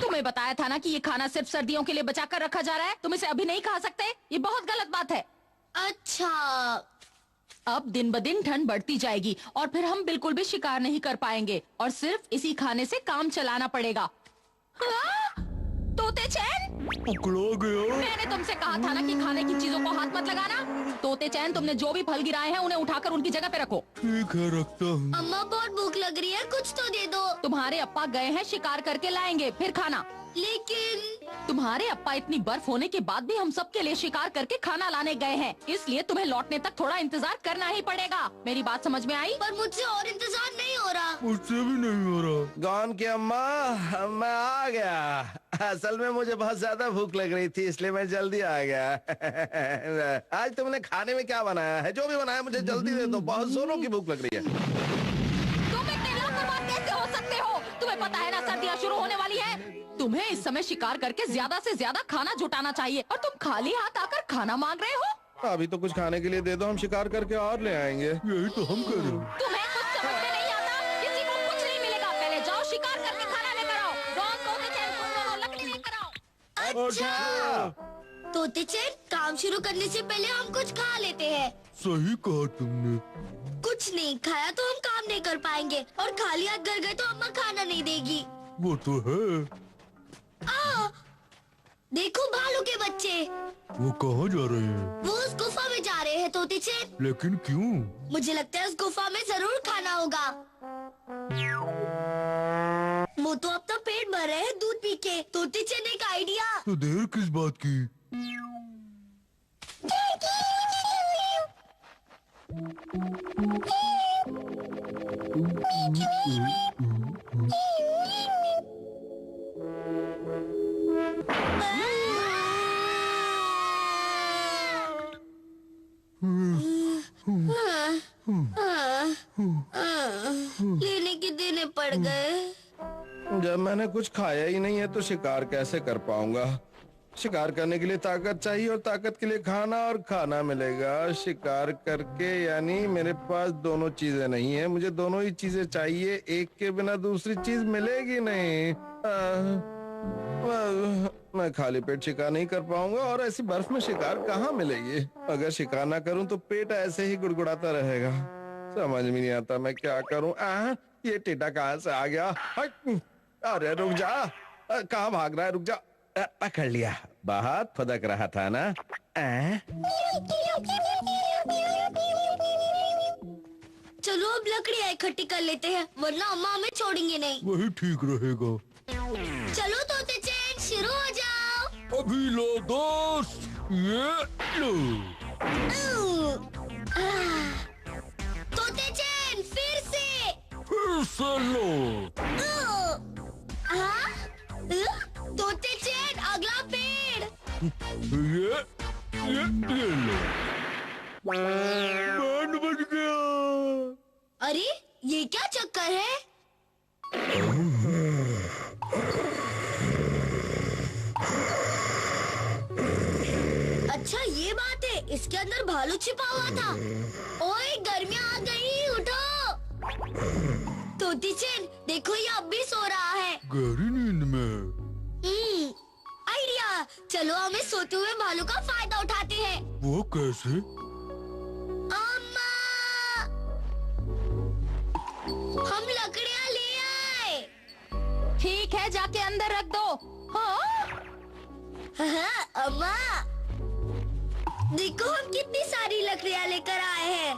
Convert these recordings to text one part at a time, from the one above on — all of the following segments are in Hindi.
तुम्हें बताया था ना कि ये खाना सिर्फ सर्दियों के लिए बचा कर रखा जा रहा है। तुम इसे अभी नहीं खा सकते, ये बहुत गलत बात है। अच्छा, अब दिन ब दिन ठंड बढ़ती जाएगी और फिर हम बिल्कुल भी शिकार नहीं कर पाएंगे और सिर्फ इसी खाने से काम चलाना पड़ेगा। हाँ? तोते चैन, पकड़ा गया। मैंने तुमसे कहा था ना कि खाने की चीजों को हाथ मत लगाना। तोते चैन, तुमने जो भी फल गिराए हैं उन्हें उठाकर उनकी जगह पे रखो। ठीक है, रखता हूँ। अम्मा बहुत भूख लग रही है, कुछ तो दे दो। तुम्हारे अप्पा गए हैं शिकार करके लाएंगे, फिर खाना। लेकिन तुम्हारे अप्पा इतनी बर्फ होने के बाद भी हम सब के लिए शिकार करके खाना लाने गए हैं, इसलिए तुम्हें लौटने तक थोड़ा इंतजार करना ही पड़ेगा। मेरी बात समझ में आई? पर मुझसे और इंतजार नहीं हो रहा। मुझसे भी नहीं हो रहा। गॉन की अम्मा, मैं आ गया। असल में मुझे बहुत ज्यादा भूख लग रही थी, इसलिए मैं जल्दी आ गया। आज तुमने खाने में क्या बनाया है? जो भी बनाया मुझे जल्दी दे दो, बहुत जोरों की भूख लग रही है। तुम इतने लापरवाह कैसे हो सकते हो? तुम्हें पता है ना सर्दियाँ शुरू होने वाली है। तुम्हें इस समय शिकार करके ज्यादा से ज्यादा खाना जुटाना चाहिए और तुम खाली हाथ आकर खाना मांग रहे हो। अभी तो कुछ खाने के लिए दे दो, हम शिकार करके और ले आएंगे। यही तो हम कर रहे हैं। तुम्हें कुछ समझ में नहीं आता? किसी को कुछ नहीं मिलेगा। पहले जाओ शिकार करके खाना लेकर आओ। रॉन, तोते चैन, तुम दोनों लकड़ी लेकर आओ। अच्छा, तोते चैन, काम शुरू करने से पहले हम कुछ खा लेते हैं। सही कहा तुमने। कुछ नहीं खाया तो हम काम नहीं कर पाएंगे और खाली हाथ घर गए तो अम्मा खाना नहीं देगी। वो तो है। देखो भालू के बच्चे, वो कहाँ जा रहे हैं? वो उस गुफा में जा रहे हैं तोते चैन। लेकिन क्यों? मुझे लगता है उस गुफा में जरूर खाना होगा। वो तो अपना पेट भर रहे हैं दूध पी के। तोते चैन, एक आइडिया। तो देर किस बात की? लेने के देने पड़ गए। जब मैंने कुछ खाया ही नहीं है तो शिकार कैसे कर पाऊंगा? शिकार करने के लिए ताकत चाहिए और ताकत के लिए खाना, और खाना मिलेगा शिकार करके। यानी मेरे पास दोनों चीजें नहीं है। मुझे दोनों ही चीजें चाहिए, एक के बिना दूसरी चीज मिलेगी नहीं। मैं खाली पेट शिकार नहीं कर पाऊंगा और ऐसी बर्फ में शिकार कहाँ मिलेगी? अगर शिकार ना करूं तो पेट ऐसे ही गुड़गुड़ाता रहेगा। समझ में नहीं आता मैं क्या करूं। ये टेढ़ा कहाँ से आ गया? अरे रुक जा, कहाँ भाग रहा है? रुक जा। पकड़ लिया। बहुत फदक रहा था ना। चलो अब लकड़ियाँ इकट्ठी कर लेते हैं, वरना अम्मा हमें छोड़ेंगे नहीं। वही ठीक रहेगा। चलो तोते चैन, शुरू हो जाओ। अभी लो दोस्त, ये लो। तोते चैन, फिर से लो। तोते चैन, अगला पेड़। ये लो। बैंड बज गया। अरे ये क्या चक्कर है? अच्छा ये बात है, इसके अंदर भालू छिपा हुआ था। ओए गर्मियाँ आ गई, उठो। तोती चैन, देखो ये अब भी सो रहा है। गहरी नींद में। आइडिया, चलो हमें सोते हुए भालू का फायदा उठाते हैं। वो कैसे? अम्मा, हम लकड़ियाँ ले आए। ठीक है, जाके अंदर रख दो। हाँ? अम्मा, देखो हम कितनी सारी लकड़ियाँ लेकर आए हैं।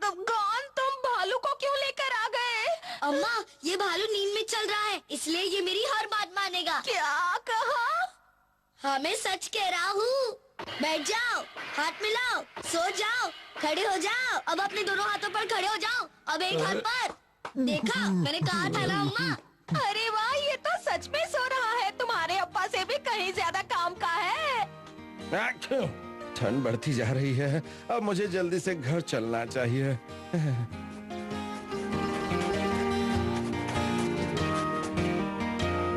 गॉन, तुम भालू को क्यों लेकर आ गए? अम्मा, ये भालू नींद में चल रहा है, इसलिए ये मेरी हर बात मानेगा। क्या कहा? हाँ, मैं सच कह रहा हूँ। बैठ जाओ, हाथ मिलाओ, सो जाओ, खड़े हो जाओ। अब अपने दोनों हाथों पर खड़े हो जाओ। अब एक हाथ पर। देखा, मैंने कहा था ना अम्मा। अरे वाह, ये तो सच में सो रहा है। तुम्हारे अप्पा से भी कहीं ज्यादा काम का है। ठंड बढ़ती जा रही है, अब मुझे जल्दी से घर चलना चाहिए।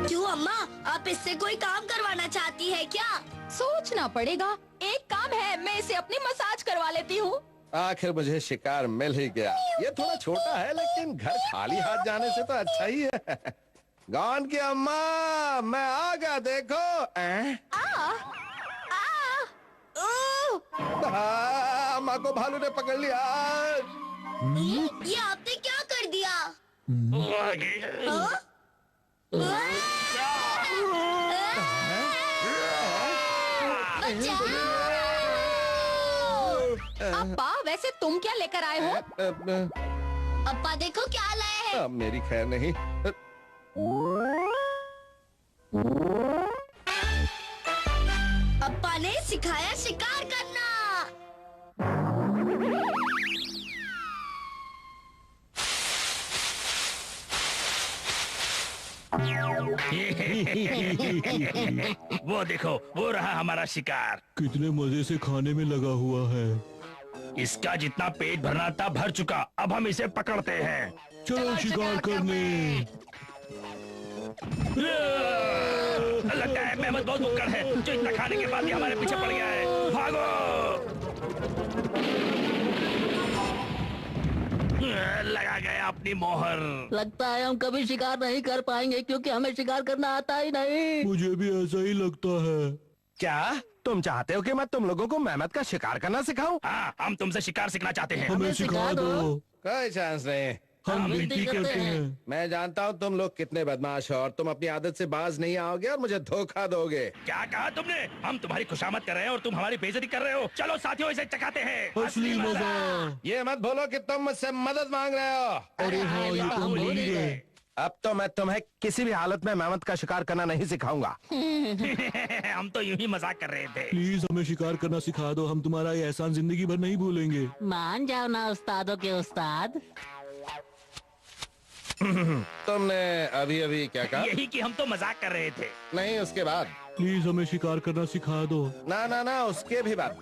क्यों अम्मा, आप इससे कोई काम करवाना चाहती है क्या? सोचना पड़ेगा। एक काम है, मैं इसे अपनी मसाज करवा लेती हूँ। आखिर मुझे शिकार मिल ही गया। ये थोड़ा छोटा है लेकिन घर खाली हाथ जाने से तो अच्छा ही है। गॉन की अम्मा, मैं आ गया, देखो। अम्मा को भालू ने पकड़ लिया। ये आपने क्या कर दिया? अप्पा, वैसे तुम क्या लेकर आए हो? अप्पा देखो क्या लाए हैं। मेरी खैर नहीं। अप्पा ने सिखाया शिकार करना। वो देखो, वो रहा हमारा शिकार। कितने मजे से खाने में लगा हुआ है। इसका जितना पेट भरना था भर चुका, अब हम इसे पकड़ते हैं। चलो शिकार करने। लगता है मेहमद बहुत भुक्कड़ है, जो इतना खाने के बाद भी हमारे पीछे पड़ गया है। भागो! लगा गया अपनी मोहर। लगता है हम कभी शिकार नहीं कर पाएंगे क्योंकि हमें शिकार करना आता ही नहीं। मुझे भी ऐसा ही लगता है। क्या तुम चाहते हो कि मैं तुम लोगों को मेहमद का शिकार करना सिखाऊं? हाँ, हम तुमसे शिकार सीखना चाहते हैं। हमें सिखा दो। कोई चांस नहीं। हम हम विनती विनती करते करते हैं। मैं जानता हूँ तुम लोग कितने बदमाश हो और तुम अपनी आदत से बाज नहीं आओगे और मुझे धोखा दोगे। क्या कहा तुमने? हम तुम्हारी खुशामद कर रहे हैं और तुम हमारी बेइज्जती कर रहे हो। चलो साथियों, इसे चखाते हैं। असली मजा। ये मत भूलो कि तुम मुझसे मदद मांग रहे हो। अरे हाँ, ये तो हम भूल ही गए। अब तो मैं तुम्हें किसी भी हालत में मेहमद का शिकार करना नहीं सिखाऊंगा। हम तो यूं ही मजाक कर रहे थे। प्लीज हमें शिकार करना सिखा दो, हम तुम्हारा ये एहसान जिंदगी भर नहीं भूलेंगे। मान जाओ ना उस्तादों के उस्ताद। तुमने अभी अभी क्या कहा? यही कि हम तो मजाक कर रहे थे। नहीं, उसके बाद। प्लीज हमें शिकार करना सिखा दो। ना ना ना, उसके भी बाद।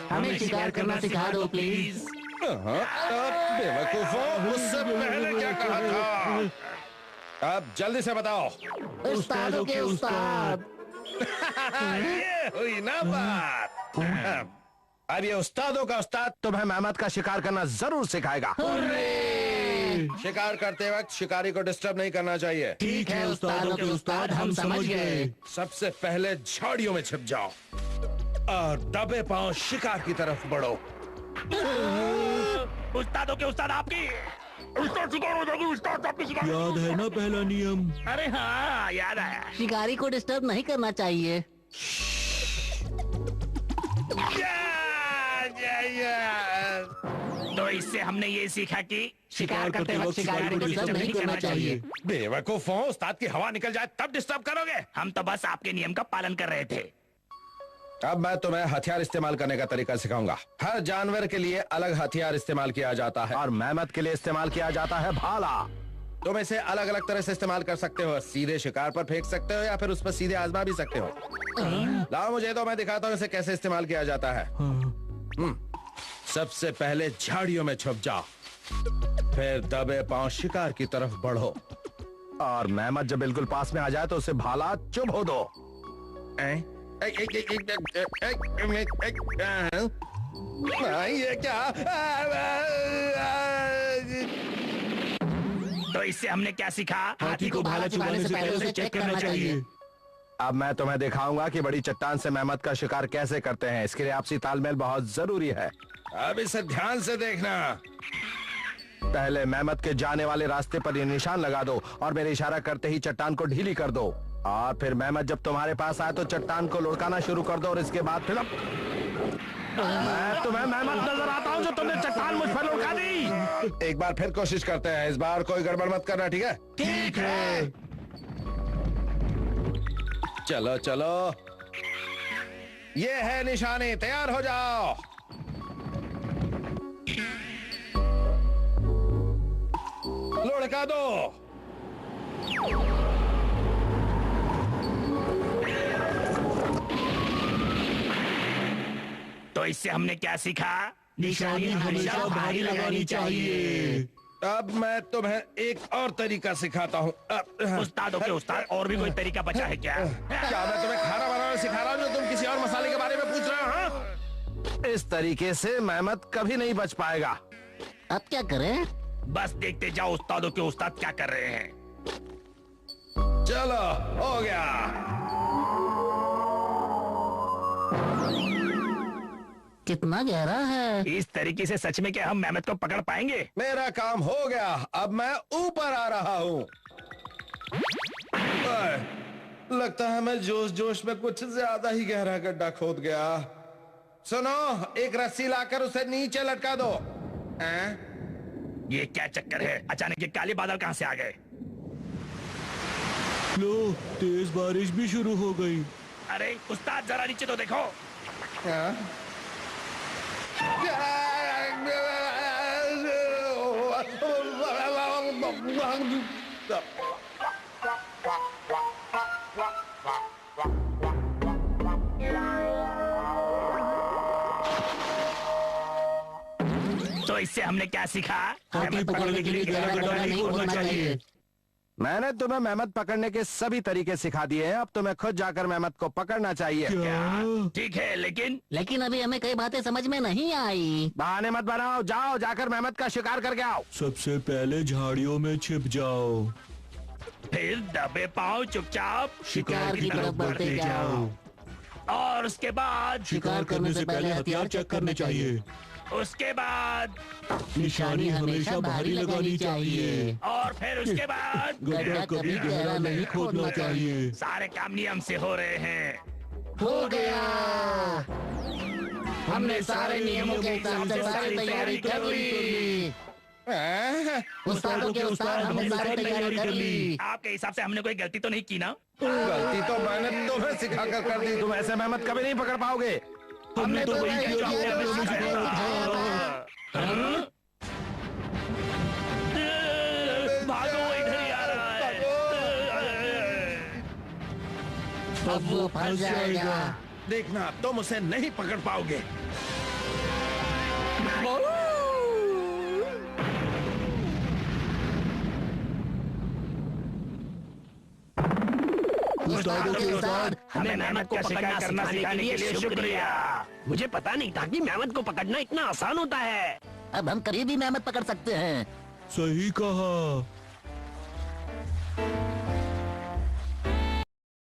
हमें शिकार करना सिखा दो प्लीज। बेवकूफों, उससे पहले क्या कहा था? अब जल्दी से बताओ। उस्तादों के उस्ताद। ये हुई ना बात। अब ये उस्तादों का उस्ताद तुम्हें मेहमद का शिकार करना जरूर सिखाएगा। शिकार करते वक्त शिकारी को डिस्टर्ब नहीं करना चाहिए। ठीक है उस्तादों के उस्ताद, हम समझ गए। सबसे पहले झाड़ियों में छिप जाओ और दबे पांव शिकार की तरफ बढ़ो। उस्तादों के उस्ताद आपकी उस्ताद शिकार हो जाएगी। उस्ताद आपकी शिकार। याद है ना पहला नियम? अरे हाँ, याद आया। शिकारी को डिस्टर्ब नहीं करना चाहिए। तो इससे हमने ये सीखा कि शिकार करते वक्त शिकारी को डिस्टर्ब नहीं करना चाहिए। बेवकूफों, उस्ताद की हवा निकल जाए तब डिस्टर्ब करोगे। हम तो बस आपके नियम का पालन कर रहे थे। अब मैं तुम्हें हथियार इस्तेमाल करने का तरीका सिखाऊंगा। हर जानवर के लिए अलग हथियार इस्तेमाल किया जाता है और मेहमद के लिए इस्तेमाल किया जाता है भाला। तुम इसे अलग अलग तरह से इस्तेमाल कर सकते हो। सीधे शिकार पर फेंक सकते हो या फिर उस पर सीधे आजमा भी सकते हो। लाओ मुझे तो, मैं दिखाता हूँ इसे कैसे इस्तेमाल किया जाता है। सबसे पहले झाड़ियों में छुप जाओ, फिर दबे पांव शिकार की तरफ बढ़ो और मेहमद जब बिल्कुल पास में आ जाए तो उसे भाला चुभो दो। ये क्या? तो इससे हमने क्या सीखा? हाथी को भाला चुभाने से पहले उसे चेक करना चाहिए। अब मैं तुम्हें दिखाऊंगा कि बड़ी चट्टान से मेहमद का शिकार कैसे करते हैं। इसके लिए आपसी तालमेल बहुत जरूरी है। अब इसे ध्यान से देखना। पहले मेहमद के जाने वाले रास्ते पर ये निशान लगा दो और मेरे इशारा करते ही चट्टान को ढीली कर दो और फिर मेहमद जब तुम्हारे पास आए तो चट्टान को लुढ़काना शुरू कर दो और इसके बाद फिर मैं तुम्हें मेहमद नजर आता हूँ जो तुमने चट्टान मुझ पर लुढ़का दी। एक बार फिर कोशिश करते हैं। इस बार कोई गड़बड़ मत करना, ठीक है? ठीक है। चलो चलो, ये है निशानी, तैयार हो जाओ। लुढ़का दो। तो इससे हमने क्या सीखा? निशानी हमेशा भारी लगानी चाहिए। अब मैं तुम्हें एक और तरीका सिखाता हूँ। उस्तादों के उस्ताद, और भी कोई तरीका बचा है क्या? क्या मैं तुम्हें खाना बनाना सिखा रहा हूँ जो तुम किसी और मसाले के बारे में पूछ रहे हो? हाँ? इस तरीके से मेहमद कभी नहीं बच पाएगा। अब क्या करें? बस देखते जाओ उस्तादों के उस्ताद क्या कर रहे हैं। चलो हो गया। कितना गहरा है। इस तरीके से सच में क्या हम मेहमत को पकड़ पाएंगे? मेरा काम हो गया, अब मैं ऊपर आ रहा हूँ। लगता है मैं जोश जोश में कुछ ज्यादा ही गहरा गड्ढा खोद गया। सुनो, एक रस्सी लाकर उसे नीचे लटका दो। ये क्या चक्कर है? अचानक ये काले बादल कहाँ से आ गए? लो, तेज बारिश भी शुरू हो गई। अरे उस्ताद जरा नीचे तो देखो। तो इससे हमने क्या सीखा? हाथी पकड़ने के लिए गहरा गड्ढा नहीं खोदना चाहिए। मैंने तुम्हें मेहमत पकड़ने के सभी तरीके सिखा दिए हैं, अब तुम्हें खुद जाकर मेहमत को पकड़ना चाहिए। क्या? ठीक है, लेकिन अभी हमें कई बातें समझ में नहीं आई। बहाने मत बनाओ, जाओ जाकर मेहमत का शिकार करके आओ। सबसे पहले झाड़ियों में छिप जाओ, फिर दबे पाँव चुपचाप शिकार की तरफ बढ़ते जाओ। और उसके बाद शिकार करने से पहले हथियार चेक करने चाहिए। उसके बाद निशानी हमेशा बाहरी लगानी चाहिए। और फिर उसके बाद गड्ढा कभी गहरा नहीं खोदना चाहिए। सारे काम नियम से हो रहे हैं। हो गया। हमने सारे नियमों के हिसाब से सारी तैयारी कर ली। उस्तादों के उस्ताद, हमने सारी तैयारी कर ली। आपके हिसाब से हमने कोई गलती तो नहीं की ना? गलती तो मैंने तुम्हें सिखा कर दी, तुम ऐसे मेहमत कभी नहीं पकड़ पाओगे। हमने तो वही किया जो आपने हमें सिखाया था। भागो, इधर ही आ रहा है। अब वो फंस जाएगा। देखना, तुम उसे नहीं पकड़ पाओगे। उस्तादों के उस्ताद, हमें मेहमत को शिकार करना सिखाने के लिए शुक्रिया। मुझे पता नहीं था कि मेहमत को पकड़ना इतना आसान होता है। अब हम कभी भी मेहमत पकड़ सकते हैं। सही कहा।